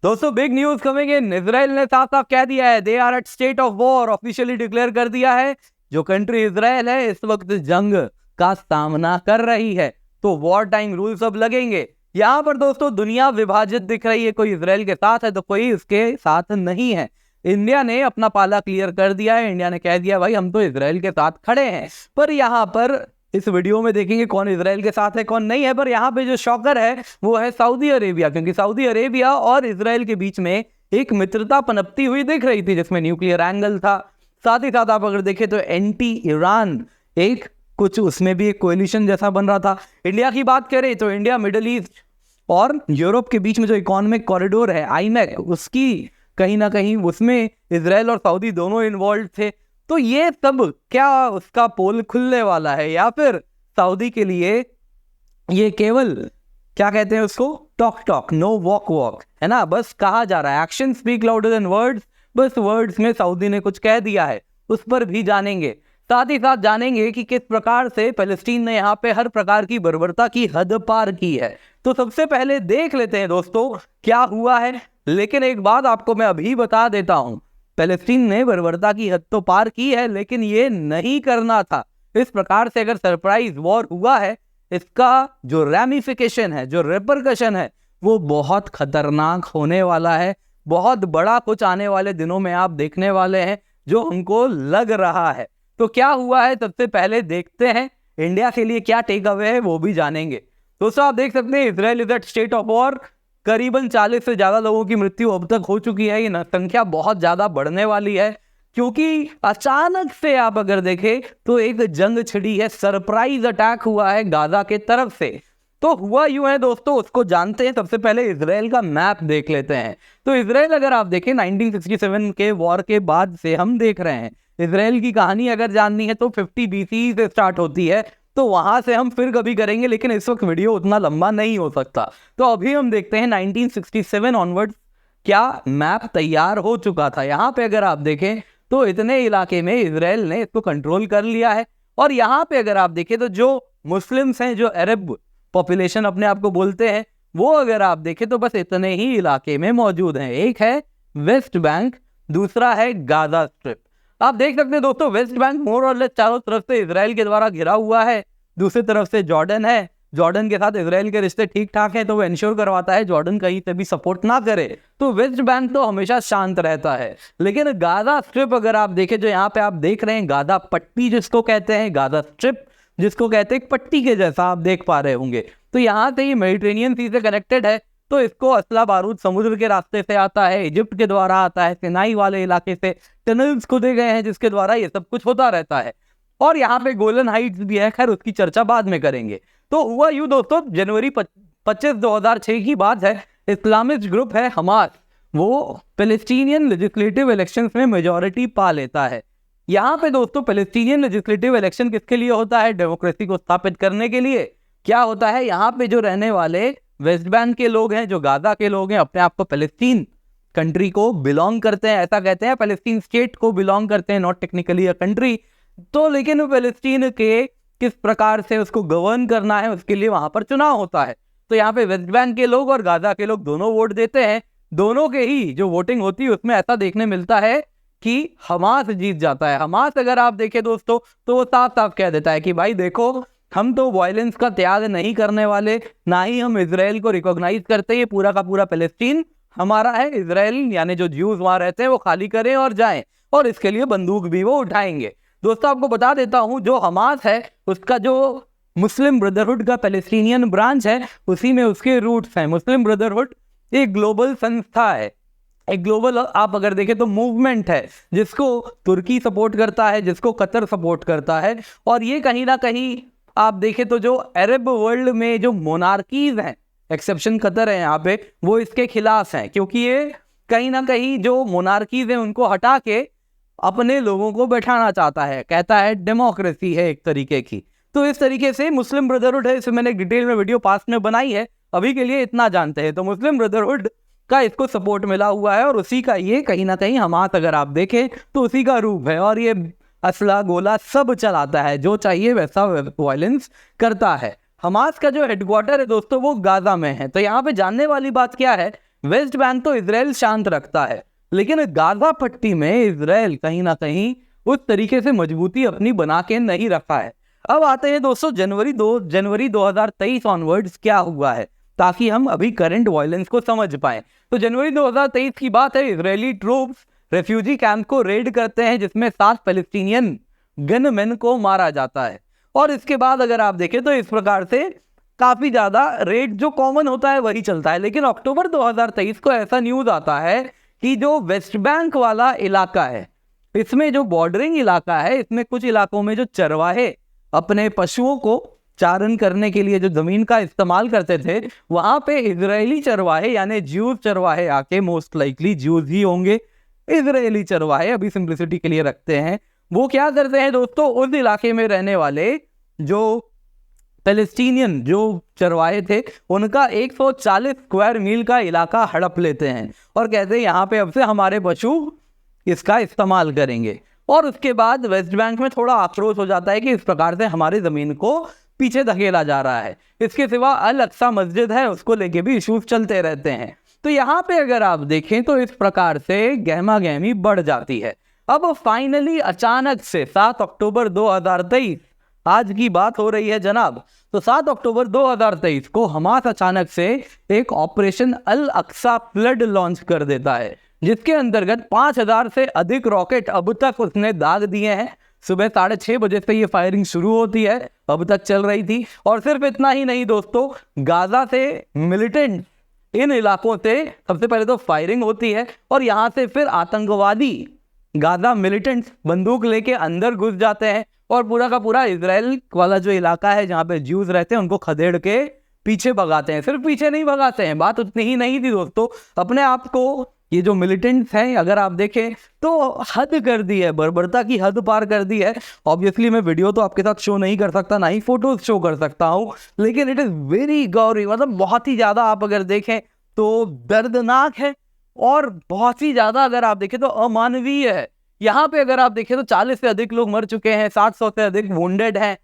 दोस्तों big news coming in. Israel ने साफ साफ कह दिया है, they are at state of war, officially declare कर दिया है। जो कंट्री इजराइल है इस वक्त जंग का सामना कर रही है, तो वॉर टाइम रूल्स अब लगेंगे। यहाँ पर दोस्तों दुनिया विभाजित दिख रही है, कोई इजराइल के साथ है तो कोई इसके साथ नहीं है। इंडिया ने अपना पाला क्लियर कर दिया है। इंडिया ने कह दिया भाई हम तो इजराइल के साथ खड़े हैं। पर यहाँ पर इस वीडियो में देखेंगे कौन इजराइल के साथ है कौन नहीं है। पर यहाँ पे जो शॉकर है वो है सऊदी अरेबिया, क्योंकि सऊदी अरेबिया और इजराइल के बीच में एक मित्रता पनपती हुई दिख रही थी, जिसमें न्यूक्लियर एंगल था। साथ ही साथ आप अगर देखें तो एंटी ईरान एक कुछ उसमें भी एक कोएलिशन जैसा बन रहा था। इंडिया की बात करें तो इंडिया मिडिल ईस्ट और यूरोप के बीच में जो इकोनॉमिक कॉरिडोर है आईमैक, उसकी कहीं ना कहीं उसमें इजराइल और सऊदी दोनों इन्वॉल्व थे। तो ये सब क्या उसका पोल खुलने वाला है, या फिर सऊदी के लिए ये केवल क्या कहते हैं उसको, टॉक नो वॉक वॉक है ना, बस कहा जा रहा है। Action speak louder than words, बस वर्ड्स में सऊदी ने कुछ कह दिया है, उस पर भी जानेंगे। साथ ही साथ जानेंगे कि किस प्रकार से फिलिस्तीन ने यहाँ पे हर प्रकार की बर्बरता की हद पार की है। तो सबसे पहले देख लेते हैं दोस्तों क्या हुआ है। लेकिन एक बात आपको मैं अभी बता देता हूं, फिलिस्तीन ने बर्बरता की हद तो पार की है, लेकिन ये नहीं करना था। इस प्रकार से अगर सरप्राइज वॉर हुआ है, इसका जो रैमिफिकेशन है, जो रिपरकशन है, वो बहुत खतरनाक होने वाला है। बहुत बड़ा कुछ आने वाले दिनों में आप देखने वाले हैं, जो हमको लग रहा है। तो क्या हुआ है सबसे पहले देखते हैं, इंडिया के लिए क्या टेक अवे है वो भी जानेंगे। दोस्तों आप देख सकते हैं Israel is at state of war. करीबन 40 से ज्यादा लोगों की मृत्यु अब तक हो चुकी है। ये संख्या बहुत ज्यादा बढ़ने वाली है, क्योंकि अचानक से आप अगर देखें तो एक जंग छिड़ी है, सरप्राइज अटैक हुआ है गाजा के तरफ से। तो हुआ यूं है दोस्तों, उसको जानते हैं। सबसे पहले इजराइल का मैप देख लेते हैं। तो इजराइल अगर आप देखें 1967 के वॉर के बाद से हम देख रहे हैं, इजराइल की कहानी अगर जाननी है तो 50 BC से स्टार्ट होती है। तो वहां से हम फिर कभी करेंगे, लेकिन इस वक्त वीडियो उतना लंबा नहीं हो सकता। तो अभी हम देखते हैं 1967 ऑनवर्ड्स क्या मैप तैयार हो चुका था। यहाँ पे अगर आप देखें तो इतने इलाके में इजराइल ने इसको कंट्रोल कर लिया है। और यहाँ पे अगर आप देखें तो जो मुस्लिम्स हैं, जो अरब पॉपुलेशन अपने आप को बोलते हैं, वो अगर आप देखें तो बस इतने ही इलाके में मौजूद हैं। एक है वेस्ट बैंक, दूसरा है गाजा स्ट्रिप। आप देख सकते हैं दोस्तों वेस्ट बैंक मोर और लेस चारों तरफ से इजराइल के द्वारा घिरा हुआ है। दूसरी तरफ से जॉर्डन है। जॉर्डन के साथ इजराइल के रिश्ते ठीक ठाक हैं, तो वो इंश्योर करवाता है जॉर्डन कहीं से भी सपोर्ट ना करे। तो वेस्ट बैंक तो हमेशा शांत रहता है। लेकिन गाजा स्ट्रिप अगर आप देखें, जो यहाँ पे आप देख रहे हैं गाजा पट्टी जिसको कहते हैं, गाजा स्ट्रिप जिसको कहते हैं, पट्टी के जैसा आप देख पा रहे होंगे। तो यहाँ से ये मेडिटेरेनियन सी से कनेक्टेड है। तो इसको असला बारूद समुद्र के रास्ते से आता है, इजिप्ट के द्वारा आता है, सिनाई वाले इलाके से टनल्स खोदे गए हैं जिसके द्वारा ये सब कुछ होता रहता है। और यहाँ पे गोलन हाइट्स भी है, खैर उसकी चर्चा बाद में करेंगे। तो हुआ यूं दोस्तों, जनवरी 25 2006 की बात है। इस्लामिस्ट ग्रुप है हमास, वो पैलेस्टीनियन लेजिस्लेटिव इलेक्शंस में मेजॉरिटी पा लेता है। यहाँ पे दोस्तों पैलेस्टीनियन लेजिस्लेटिव इलेक्शन किसके लिए होता है? डेमोक्रेसी को स्थापित करने के लिए। क्या होता है, यहाँ पे जो रहने वाले वेस्ट बैंक के लोग हैं, जो गाजा के लोग हैं, अपने आप को पैलेस्टीन कंट्री को बिलोंग करते हैं, ऐसा कहते हैं, पैलेस्टीन स्टेट को बिलोंग करते हैं, नॉट टेक्निकली अ कंट्री। तो लेकिन पैलेस्टीन के किस प्रकार से उसको गवर्न करना है, उसके लिए वहां पर चुनाव होता है। तो यहाँ पे वेस्ट बैंक के लोग और गाजा के लोग दोनों वोट देते हैं। दोनों के ही जो वोटिंग होती है उसमें ऐसा देखने मिलता है कि हमास जीत जाता है। हमास अगर आप देखें दोस्तों तो वो साफ साफ कह देता है कि भाई देखो, हम तो वायलेंस का त्याग नहीं करने वाले, ना ही हम इजराइल को रिकॉग्नाइज करते। ये पूरा का पूरा पैलेस्टीन हमारा है। इजराइल यानी जो ज्यूज वहां रहते हैं वो खाली करें और जाएं, और इसके लिए बंदूक भी वो उठाएंगे। दोस्तों आपको बता देता हूं, जो हमास है उसका जो मुस्लिम ब्रदरहुड का पैलेस्टीनियन ब्रांच है, उसी में उसके रूट्स हैं। मुस्लिम ब्रदरहुड एक ग्लोबल संस्था है, एक ग्लोबल आप अगर देखें तो मूवमेंट है, जिसको तुर्की सपोर्ट करता है, जिसको कतर सपोर्ट करता है। और ये कहीं ना कहीं आप देखें तो जो अरब वर्ल्ड में जो मोनार्कीज हैं, एक्सेप्शन कतर है यहाँ पे, वो इसके खिलाफ हैं, क्योंकि ये कहीं ना कहीं जो मोनार्कीज हैं उनको हटा के अपने लोगों को बैठाना चाहता है। कहता है डेमोक्रेसी है एक तरीके की। तो इस तरीके से मुस्लिम ब्रदरहुड है, इसमें मैंने एक डिटेल में वीडियो पास्ट में बनाई है, अभी के लिए इतना जानते हैं। तो मुस्लिम ब्रदरहुड का इसको सपोर्ट मिला हुआ है, और उसी का ये कहीं ना कहीं हमास अगर आप देखें तो उसी का रूप है। और ये असला गोला सब चलाता है, जो चाहिए वैसा वायलेंस करता है। हमास का जो हेडक्वार्टर है दोस्तों वो गाजा में है। तो यहाँ पे जानने वाली बात क्या है, वेस्ट बैंक तो इजराइल शांत रखता है, लेकिन गाजा पट्टी में इजराइल कहीं ना कहीं उस तरीके से मजबूती अपनी बना के नहीं रखा है। अब आते हैं दोस्तों जनवरी 2023 ऑनवर्ड्स क्या हुआ है, ताकि हम अभी करंट वायलेंस को समझ पाए। तो जनवरी 2023 की बात है, इजरायली ट्रूप्स रेफ्यूजी कैंप को रेड करते हैं, जिसमें 7 पैलेस्टीनियन गनमैन को मारा जाता है। और इसके बाद अगर आप देखें तो इस प्रकार से काफी ज्यादा रेड जो कॉमन होता है वही चलता है। लेकिन अक्टूबर 2023 को ऐसा न्यूज आता है कि जो वेस्ट बैंक वाला इलाका है, इसमें जो बॉर्डरिंग इलाका है, इसमें कुछ इलाकों में जो चरवाहे अपने पशुओं को चारण करने के लिए जो जमीन का इस्तेमाल करते थे, वहां पे इजरायली चरवाहे यानी ज्यूज चरवाहे आके, मोस्ट लाइकली ज्यूज ही होंगे, इजरायली चरवाहे अभी सिंप्लिसिटी के लिए रखते हैं, वो क्या करते हैं दोस्तों, उस इलाके में रहने वाले जो पैलेस्टीनियन जो चरवाहे थे उनका 140 स्क्वायर मील का इलाका हड़प लेते हैं और कहते हैं यहाँ पे अब से हमारे पशु इसका इस्तेमाल करेंगे। और उसके बाद वेस्ट बैंक में थोड़ा आक्रोश हो जाता है कि इस प्रकार से हमारी जमीन को पीछे धकेला जा रहा है। इसके सिवा अल अक्सा मस्जिद है, उसको लेके भी इश्यूज चलते रहते हैं। तो यहाँ पे अगर आप देखें तो इस प्रकार से गहमा गहमी बढ़ जाती है। अब फाइनली अचानक से 7 अक्टूबर 2023 आज की बात हो रही है जनाब, तो 7 अक्टूबर 2023 को हमास अचानक से एक ऑपरेशन अल अक्सा फ्लड लॉन्च कर देता है, जिसके अंतर्गत 5000 से अधिक रॉकेट अब तक उसने दाग दिए हैं। सुबह 6:30 बजे से ये फायरिंग शुरू होती है, अब तक चल रही थी। और सिर्फ इतना ही नहीं दोस्तों, गाजा से मिलिटेंट इन इलाकों से सबसे पहले तो फायरिंग होती है और यहाँ से फिर आतंकवादी गाजा मिलिटेंट्स बंदूक लेके अंदर घुस जाते हैं और पूरा का पूरा इजराइल वाला जो इलाका है जहाँ पे ज्यूज रहते हैं उनको खदेड़ के पीछे भगाते हैं। सिर्फ पीछे नहीं भगाते हैं, बात उतनी ही नहीं थी दोस्तों, अपने आप को ये जो मिलिटेंट्स हैं अगर आप देखें तो हद कर दी है, बर्बरता की हद पार कर दी है। ऑब्वियसली मैं वीडियो तो आपके साथ शो नहीं कर सकता, ना ही फोटोज शो कर सकता हूँ, लेकिन इट इज़ वेरी गौरी, मतलब बहुत ही ज़्यादा आप अगर देखें तो दर्दनाक है और बहुत ही ज़्यादा अगर आप देखें तो अमानवीय है। यहाँ पे अगर आप देखें तो 40 से अधिक लोग मर चुके हैं, 700 से अधिक वुंडेड हैं,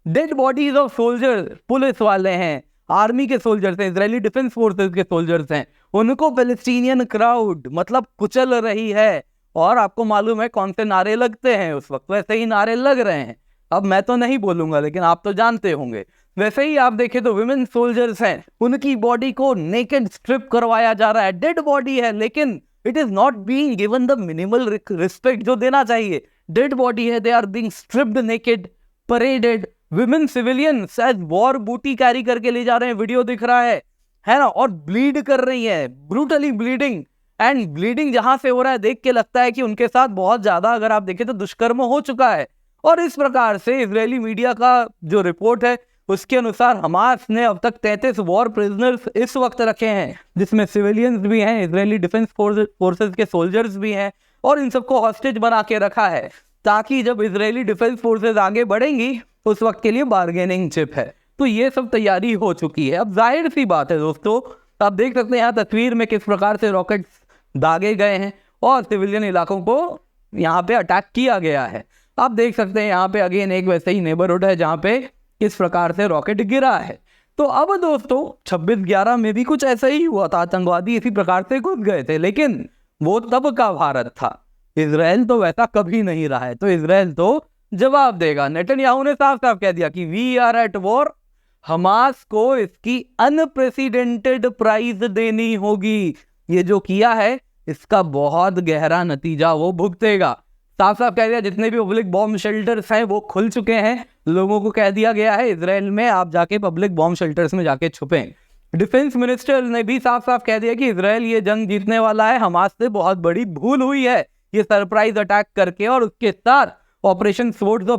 dead bodies of soldier, police वाले हैं, आर्मी के सोल्जर्स हैं, इजरायली डिफेंस फोर्सेस के सोल्जर्स हैं, उनको पैलेस्टीनियन क्राउड मतलब कुचल रही है। और आपको मालूम है कौन से नारे लगते हैं उस वक्त, वैसे ही नारे लग रहे हैं। अब मैं तो नहीं बोलूंगा लेकिन आप तो जानते होंगे। वैसे ही आप देखें तो विमेन सोल्जर्स हैं, उनकी बॉडी को नेकेड स्ट्रिप करवाया जा रहा है, डेड बॉडी है लेकिन it is not being given the minimal respect जो देना चाहिए। डेड बॉडी है, they are being stripped naked, paraded. Women civilian शायद वॉर बूटी कैरी करके ले जा रहे हैं, वीडियो दिख रहा है ना, और ब्लीड कर रही है, ब्रूटली ब्लीडिंग। एंड ब्लीडिंग जहां से हो रहा है देख के लगता है कि उनके साथ बहुत ज्यादा अगर आप देखें तो दुष्कर्म हो चुका है। और इस प्रकार से इजरायली मीडिया का जो रिपोर्ट है उसके अनुसार हमास ने अब तक 33 वॉर प्रिजनर्स इस वक्त रखे हैं, जिसमें सिविलियंस भी हैं, इजरायली डिफेंस फोर्सेस के सोल्जर्स भी हैं, और इन सबको हॉस्टेज बना के रखा है ताकि जब इजरायली डिफेंस फोर्सेस आगे बढ़ेंगी उस वक्त के लिए बार्गेनिंग चिप है। तो ये सब तैयारी हो चुकी है। अब जाहिर सी बात है दोस्तों, आप देख सकते हैं यहाँ तस्वीर में किस प्रकार से रॉकेट्स दागे गए हैं और सिविलियन इलाकों को यहाँ पे अटैक किया गया है। आप देख सकते हैं यहाँ पे अगेन एक वैसे ही नेबरहुड है जहाँ पे किस प्रकार से रॉकेट गिरा है। तो अब दोस्तों 26/11 में भी कुछ ऐसा ही हुआ था, आतंकवादी इसी प्रकार से घुस गए थे, लेकिन वो तब का भारत था, इजराइल तो वैसा कभी नहीं रहा है। तो इजराइल तो जवाब देगा। नेतन्याहू ने साफ साफ कह दिया कि we are at war, Hamas को इसकी अनप्रेसिडेंटेड प्राइज देनी होगी। ये जो किया है इसका बहुत गहरा नतीजा वो भुगतेगा। साफ साफ कह दिया, जितने भी पब्लिक बॉम्ब शेल्टर्स हैं वो खुल चुके हैं, लोगों को कह दिया गया है इजराइल में आप जाके पब्लिक बॉम्ब शेल्टर्स में जाके छुपें। डिफेंस मिनिस्टर ने भी साफ साफ कह दिया कि इजराइल ये जंग जीतने वाला है, हमास से बहुत बड़ी भूल हुई है ये सरप्राइज अटैक करके। और उसके साथ ऑपरेशन स्वॉर्ड्स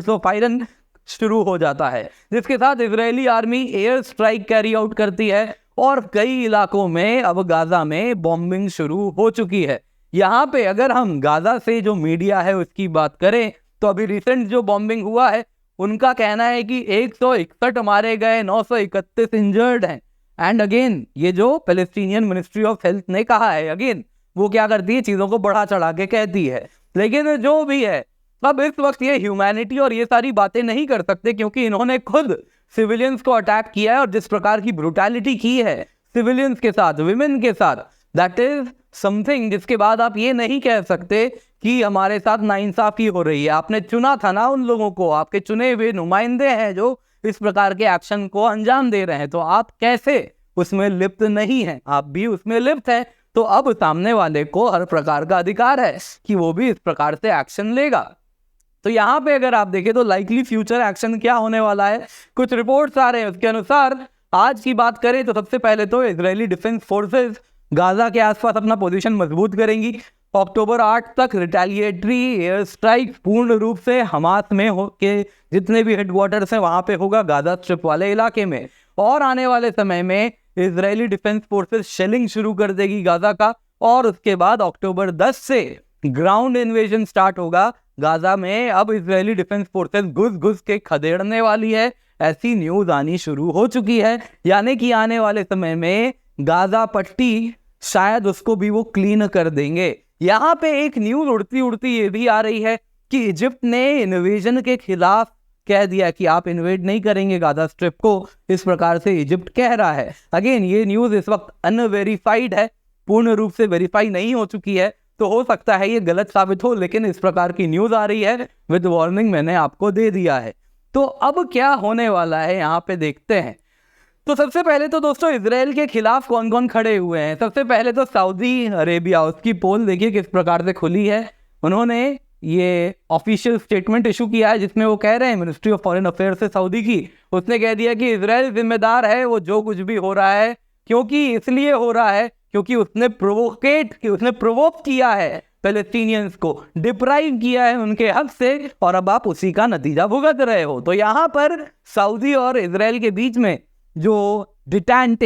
ऑफ आयरन शुरू हो जाता है, जिसके साथ Israeli army air strike carry out करती है और कई इलाकों में अब गाजा में बॉम्बिंग शुरू हो चुकी है। यहाँ पे अगर हम गाजा से जो मीडिया है उसकी बात करें तो अभी रिसेंट जो बॉम्बिंग हुआ है उनका कहना है कि 161 मारे गए, 931 इंजर्ड हैं। एंड अगेन ये जो पैलेस्टीनियन मिनिस्ट्री ऑफ हेल्थ ने कहा है, अगेन वो क्या करती है, चीज़ों को बढ़ा चढ़ा के कहती है। लेकिन जो भी है, अब इस वक्त ये ह्यूमैनिटी और ये सारी बातें नहीं कर सकते क्योंकि इन्होंने खुद सिविलियंस को अटैक किया है और जिस प्रकार की ब्रूटैलिटी की है सिविलियंस के साथ, विमेन के साथ, दैट इज समथिंग जिसके बाद आप ये नहीं कह सकते कि हमारे साथ नाइंसाफी हो रही है। आपने चुना था ना उन लोगों को, आपके चुने हुए नुमाइंदे हैं जो इस प्रकार के एक्शन को अंजाम दे रहे हैं, तो आप कैसे उसमें लिप्त नहीं हैं? आप भी उसमें लिप्त हैं। तो अब सामने वाले को हर प्रकार का अधिकार है कि वो भी इस प्रकार से एक्शन लेगा। तो यहाँ पे अगर आप देखें तो लाइकली फ्यूचर एक्शन क्या होने वाला है, कुछ रिपोर्ट्स आ रहे हैं उसके अनुसार। आज की बात करें तो सबसे पहले तो इजरायली डिफेंस फोर्सेस गाजा के आसपास अपना पोजीशन मजबूत करेंगी। अक्टूबर 8 तक रिटेलिएटरी एयर स्ट्राइक पूर्ण रूप से हमास में हो के जितने भी हेडक्वार्टर्स हैं वहां पे होगा, गाजा स्ट्रिप वाले इलाके में। और आने वाले समय में इजरायली डिफेंस फोर्सेस शेलिंग शुरू कर देगी गाजा का, और उसके बाद अक्टूबर 10 से ग्राउंड इन्वेजन स्टार्ट होगा गाजा में। अब इजरायली डिफेंस फोर्सेस घुस घुस के खदेड़ने वाली है, ऐसी न्यूज आनी शुरू हो चुकी है। यानी कि आने वाले समय में गाजा पट्टी शायद उसको भी वो क्लीन कर देंगे। यहाँ पे एक न्यूज उड़ती उड़ती ये भी आ रही है कि इजिप्ट ने इन्वेजन के खिलाफ कह दिया कि आप इन्वेड नहीं करेंगे गाजा स्ट्रिप को, इस प्रकार से इजिप्ट कह रहा है। अगेन ये न्यूज इस वक्त अनवेरीफाइड है, पूर्ण रूप से वेरीफाई नहीं हो चुकी है, तो हो सकता है ये गलत साबित हो, लेकिन इस प्रकार की न्यूज आ रही है, विद वार्निंग मैंने आपको दे दिया है। तो अब क्या होने वाला है यहाँ पे देखते हैं। तो सबसे पहले तो दोस्तों इजराइल के खिलाफ कौन कौन खड़े हुए हैं। सबसे पहले तो सऊदी अरेबिया, उसकी पोल देखिए किस प्रकार से खुली है। उन्होंने ये ऑफिशियल स्टेटमेंट इशू किया है जिसमें वो कह रहे हैं, मिनिस्ट्री ऑफ फॉरेन अफेयर्स से सऊदी की, उसने कह दिया कि इजराइल जिम्मेदार है वो जो कुछ भी हो रहा है, क्योंकि इसलिए हो रहा है क्योंकि उसने प्रोवोक किया है पैलेस्टीनियंस को, डिप्राइव किया है उनके हक से, और अब आप उसी का नतीजा भुगत रहे हो। तो यहाँ पर सऊदी और इजराइल के बीच में जो डिटेंट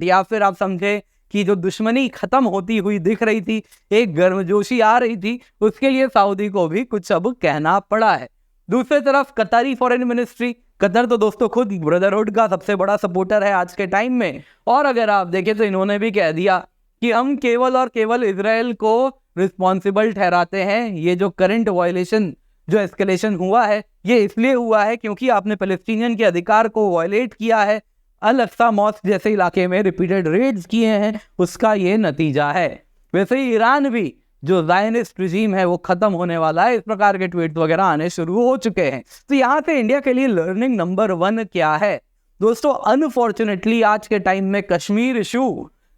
या फिर आप समझे कि जो दुश्मनी खत्म होती हुई दिख रही थी, एक गर्मजोशी आ रही थी, उसके लिए सऊदी को भी कुछ अब कहना पड़ा है। दूसरी तरफ कतारी फॉरेन मिनिस्ट्री, कतर तो दोस्तों खुद ब्रदरहुड का सबसे बड़ा सपोर्टर है आज के टाइम में, और अगर आप देखें तो इन्होंने भी कह दिया कि हम केवल और केवल इजराइल को रिस्पॉन्सिबल ठहराते हैं। ये जो करंट वायलेशन, जो एस्केलेशन हुआ है, ये इसलिए हुआ है क्योंकि आपने पैलेस्टीनियन के अधिकार को वायलेट किया है, अल अक्सा मॉस्क जैसे इलाके में रिपीटेड रेड्स किए हैं, उसका ये नतीजा है। वैसे ही ईरान भी, जो ज़ायनिस्ट रिजीम है, वो खत्म होने वाला है, इस प्रकार के ट्वीट वगैरह आने शुरू हो चुके हैं। तो यहाँ से इंडिया के लिए लर्निंग नंबर 1 क्या है दोस्तों? अनफॉर्चुनेटली आज के टाइम में कश्मीर इशू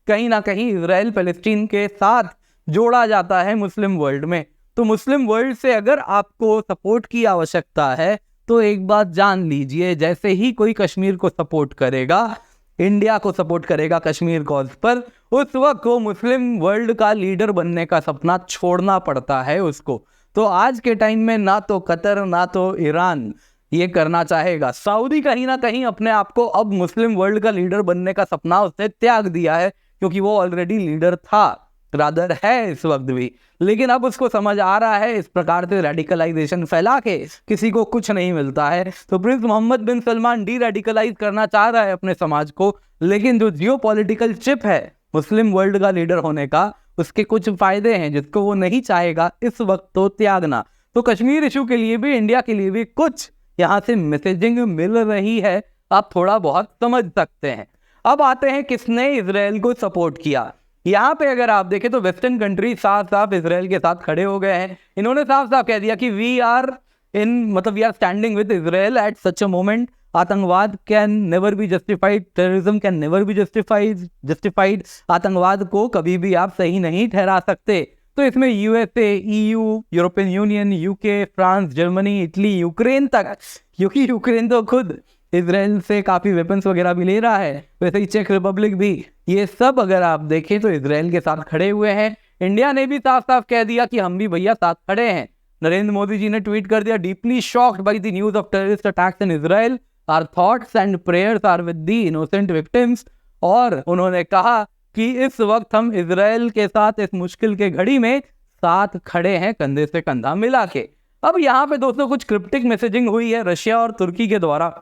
कहीं ना कहीं इजराइल पैलेस्टीन के साथ जोड़ा जाता है मुस्लिम वर्ल्ड में। तो मुस्लिम वर्ल्ड से अगर आपको सपोर्ट की आवश्यकता है तो एक बात जान लीजिए, जैसे ही कोई कश्मीर को सपोर्ट करेगा, इंडिया को सपोर्ट करेगा कश्मीर कॉज पर, उस वक्त वो मुस्लिम वर्ल्ड का लीडर बनने का सपना छोड़ना पड़ता है उसको। तो आज के टाइम में ना तो कतर ना तो ईरान ये करना चाहेगा। सऊदी कहीं ना कहीं अपने आप को अब मुस्लिम वर्ल्ड का लीडर बनने का सपना उसने त्याग दिया है, क्योंकि वो ऑलरेडी लीडर था, रादर है इस वक्त भी, लेकिन अब उसको समझ आ रहा है इस प्रकार से रेडिकलाइजेशन फैला के किसी को कुछ नहीं मिलता है। तो प्रिंस मोहम्मद बिन सलमान डी रेडिकलाइज करना चाह रहा है अपने समाज को, लेकिन जो जियोपॉलिटिकल चिप है मुस्लिम वर्ल्ड का लीडर होने का, उसके कुछ फायदे हैं जिसको वो नहीं चाहेगा इस वक्त तो त्यागना। तो कश्मीर इशू के लिए भी, इंडिया के लिए भी कुछ यहाँ से मैसेजिंग मिल रही है, आप थोड़ा बहुत समझ सकते हैं। अब आते हैं किसने इजराइल को सपोर्ट किया। यहाँ पे अगर आप देखें तो वेस्टर्न कंट्री साफ साफ इजराइल के साथ खड़े हो गए हैं। इन्होंने साफ साफ कह दिया कि we are standing with Israel at such a moment. आतंकवाद can never be justified, terrorism can never be justified. आतंकवाद को कभी भी आप सही नहीं ठहरा सकते। तो इसमें USA, EU, European union, UK, France, Germany, Italy, Ukraine तक, क्योंकि यूक्रेन तो खुद इजराइल से काफ़ी वेपन्स वगैरह भी ले रहा है, वैसे ही चेक रिपब्लिक भी, ये सब अगर आप देखें तो इजराइल के साथ खड़े हुए हैं। इंडिया ने भी साफ साफ कह दिया कि हम भी भैया साथ खड़े हैं। नरेंद्र मोदी जी ने ट्वीट कर दिया, deeply shocked by the news of terrorist attacks in Israel, our thoughts and prayers are with the innocent victims. और उन्होंने कहा कि इस वक्त हम इजराइल के साथ इस मुश्किल के घड़ी में साथ खड़े हैं, कंधे से कंधा मिला के। अब यहाँ पे दोस्तों कुछ क्रिप्टिक मैसेजिंग हुई है रशिया और तुर्की के द्वारा।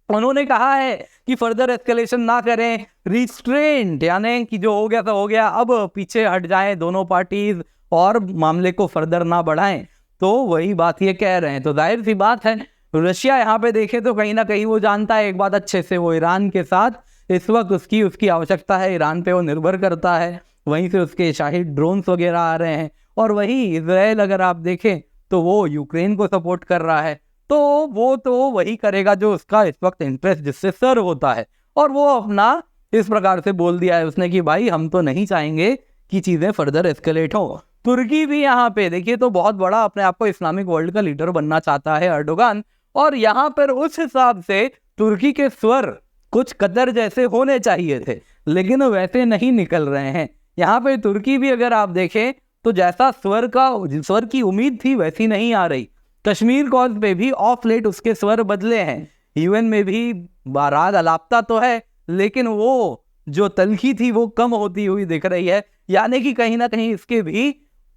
उन्होंने कहा है कि फर्दर एस्केलेशन ना करें, रिस्ट्रेंट, यानी कि जो हो गया तो हो गया, अब पीछे हट जाएं दोनों पार्टीज और मामले को फर्दर ना बढ़ाएं। तो वही बात ये कह रहे हैं। तो जाहिर सी बात है रशिया यहाँ पे देखे तो कहीं ना कहीं वो जानता है एक बात अच्छे से, वो ईरान के साथ इस वक्त उसकी आवश्यकता है, ईरान पे वो निर्भर करता है, वहीं से उसके शाही ड्रोन्स वगैरह आ रहे हैं। और वहीं इजराइल अगर आप देखें तो वो यूक्रेन को सपोर्ट कर रहा है, तो वो तो वही करेगा जो उसका इस वक्त इंटरेस्ट जिससे सर्व होता है। और वो अपना इस प्रकार से बोल दिया है उसने कि भाई हम तो नहीं चाहेंगे कि चीज़ें फर्दर एस्केलेट हो। तुर्की भी यहाँ पे देखिए तो बहुत बड़ा अपने आप को इस्लामिक वर्ल्ड का लीडर बनना चाहता है अर्दोगान, और यहाँ पर उस हिसाब से तुर्की के स्वर कुछ कतर जैसे होने चाहिए थे, लेकिन वैसे नहीं निकल रहे हैं। यहाँ पे तुर्की भी अगर आप देखें तो जैसा स्वर की उम्मीद थी वैसी नहीं आ रही। कश्मीर कॉज पे भी ऑफ लेट उसके स्वर बदले हैं, यूएन में भी बारात अलापता तो है, लेकिन वो जो तलखी थी वो कम होती हुई दिख रही है। यानी कि कहीं ना कहीं इसके भी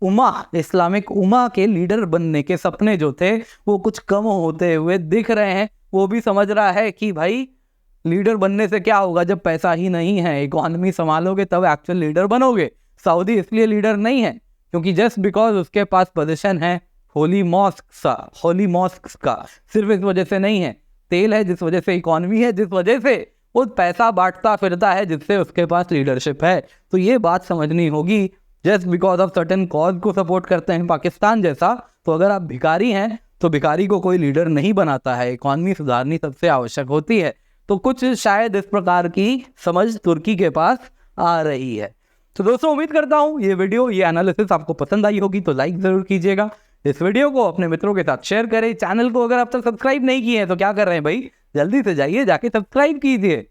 इस्लामिक उमा के लीडर बनने के सपने जो थे वो कुछ कम होते हुए दिख रहे हैं। वो भी समझ रहा है कि भाई लीडर बनने से क्या होगा, जब पैसा ही नहीं है, इकोनॉमी संभालोगे तब एक्चुअल लीडर बनोगे। सऊदी इसलिए लीडर नहीं है क्योंकि जस्ट बिकॉज उसके पास पोजीशन है होली मॉस्क का, सिर्फ इस वजह से नहीं है। तेल है जिस वजह से, इकोनॉमी है जिस वजह से, वो पैसा बांटता फिरता है जिससे उसके पास लीडरशिप है। तो ये बात समझनी होगी, just because of certain cause को सपोर्ट करते हैं पाकिस्तान जैसा, तो अगर आप भिखारी हैं तो भिखारी को कोई लीडर नहीं बनाता है, इकोनॉमी सुधारनी सबसे आवश्यक होती है। तो कुछ शायद इस प्रकार की समझ तुर्की के पास आ रही है। तो दोस्तों उम्मीद करता हूँ ये वीडियो, ये एनालिसिस आपको पसंद आई होगी, तो लाइक जरूर कीजिएगा, इस वीडियो को अपने मित्रों के साथ शेयर करें। चैनल को अगर आप तक सब्सक्राइब नहीं किए हैं तो क्या कर रहे हैं भाई, जल्दी से जाइए जाके सब्सक्राइब कीजिए।